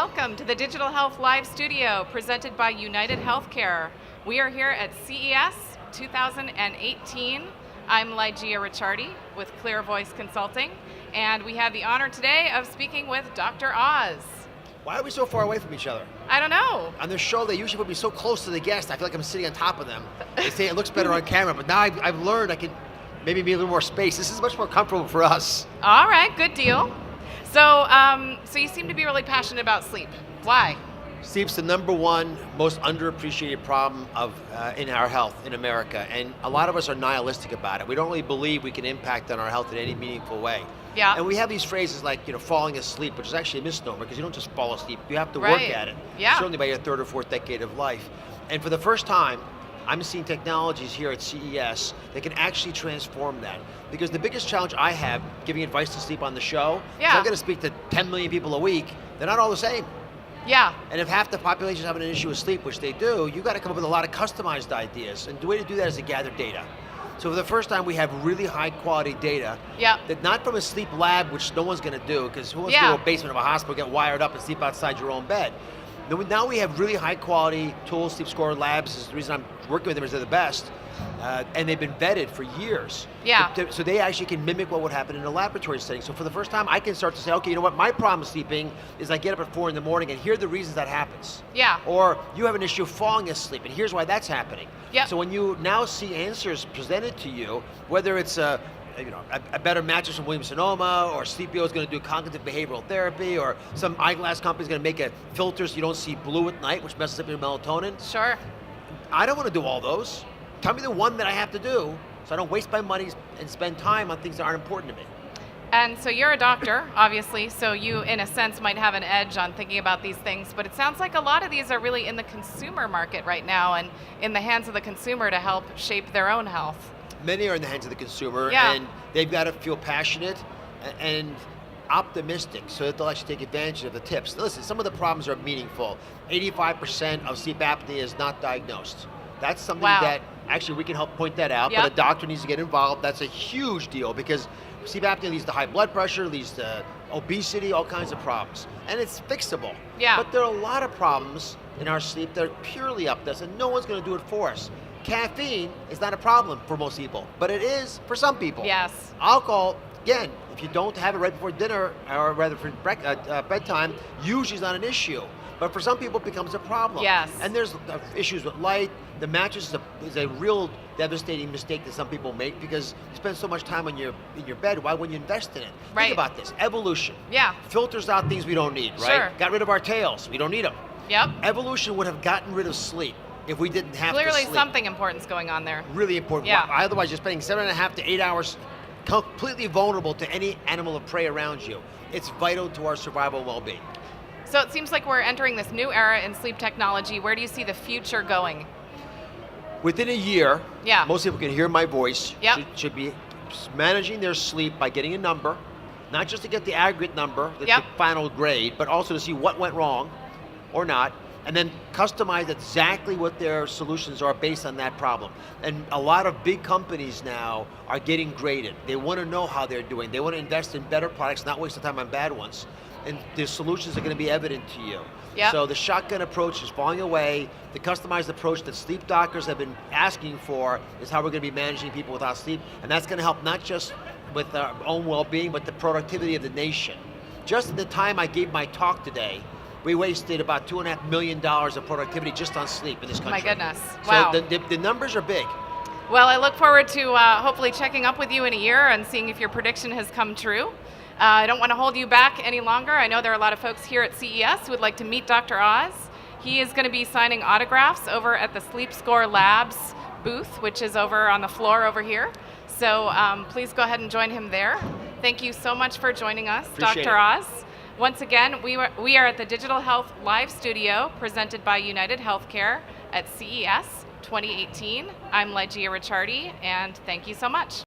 welcome to the Digital Health Live Studio presented by United Healthcare. We are here at CES 2018. I'm Lygeia Ricciardi with Clear Voice Consulting, and we have the honor today of speaking with Dr. Oz. Why are we so far away from each other? I don't know. On this show, they usually put me so close to the guest, I feel like I'm sitting on top of them. They say it looks better on camera, but now I've learned I can maybe be a little more space. This is much more comfortable for us. All right, good deal. So you seem to be really passionate about sleep. Why? Sleep's the number one most underappreciated problem in our health in America, and a lot of us are nihilistic about it. We don't really believe we can impact on our health in any meaningful way. Yeah. And we have these phrases like, falling asleep, which is actually a misnomer because you don't just fall asleep. You have to work at it. Yeah. Certainly by your third or fourth decade of life. And for the first time, I'm seeing technologies here at CES that can actually transform that. Because the biggest challenge I have giving advice to sleep on the show, is I'm going to speak to 10 million people a week, they're not all the same. Yeah. And if half the population is having an issue with sleep, which they do, you got to come up with a lot of customized ideas. And the way to do that is to gather data. So for the first time, we have really high quality data. That not from a sleep lab, which no one's going to do, because who wants to go to a basement of a hospital, get wired up and sleep outside your own bed? Now we have really high quality tools. Sleep Score Labs is the reason I'm working with them, is they're the best. And they've been vetted for years. So they actually can mimic what would happen in a laboratory setting. So for the first time, I can start to say, okay, you know what, my problem sleeping is I get up at 4 in the morning and here are the reasons that happens. Or you have an issue falling asleep and here's why that's happening. So when you now see answers presented to you, whether it's a better mattress from Williams-Sonoma, or Sleepio is going to do cognitive behavioral therapy, or some eyeglass company is going to make a filter so you don't see blue at night, which messes up your melatonin. Sure. I don't want to do all those. Tell me the one that I have to do so I don't waste my money and spend time on things that aren't important to me. And so you're a doctor, obviously, so you, in a sense, might have an edge on thinking about these things, but it sounds like a lot of these are really in the consumer market right now and in the hands of the consumer to help shape their own health. Many are in the hands of the consumer, and they've got to feel passionate and optimistic so that they'll actually take advantage of the tips. Now listen, some of the problems are meaningful. 85% of sleep apnea is not diagnosed. That's something that actually we can help point that out, but a doctor needs to get involved. That's a huge deal because sleep apnea leads to high blood pressure, leads to obesity, all kinds of problems. And it's fixable. But there are a lot of problems in our sleep that are purely up to us, and no one's going to do it for us. Caffeine is not a problem for most people, but it is for some people. Alcohol, again, if you don't have it right before dinner, or rather for bedtime, usually is not an issue. But for some people, it becomes a problem. And there's issues with light. The mattress is a real devastating mistake that some people make because you spend so much time in your bed. Why wouldn't you invest in it? Think about this. Evolution. Filters out things we don't need, right? Got rid of our tails. We don't need them. Evolution would have gotten rid of sleep if we didn't have to sleep. Clearly something important's going on there. Really important. Otherwise, you're spending 7.5 to 8 hours completely vulnerable to any animal of prey around you. It's vital to our survival and well-being. So it seems like we're entering this new era in sleep technology. Where do you see the future going? Within a year, most people can hear my voice, should be managing their sleep by getting a number, not just to get the aggregate number, the final grade, but also to see what went wrong or not, and then customize exactly what their solutions are based on that problem. And a lot of big companies now are getting graded. They want to know how they're doing. They want to invest in better products, not waste the time on bad ones. And the solutions are going to be evident to you. So the shotgun approach is falling away. The customized approach that sleep doctors have been asking for is how we're going to be managing people without sleep. And that's going to help not just with our own well-being, but the productivity of the nation. Just in the time I gave my talk today, we wasted about $2.5 million of productivity just on sleep in this country. My goodness, wow. So the numbers are big. Well, I look forward to hopefully checking up with you in a year and seeing if your prediction has come true. I don't want to hold you back any longer. I know there are a lot of folks here at CES who would like to meet Dr. Oz. He is going to be signing autographs over at the Sleep Score Labs booth, which is over on the floor over here. So please go ahead and join him there. Thank you so much for joining us, Dr. Oz. Once again, we are at the Digital Health Live Studio presented by United Healthcare at CES 2018. I'm Lygeia Ricciardi, and thank you so much.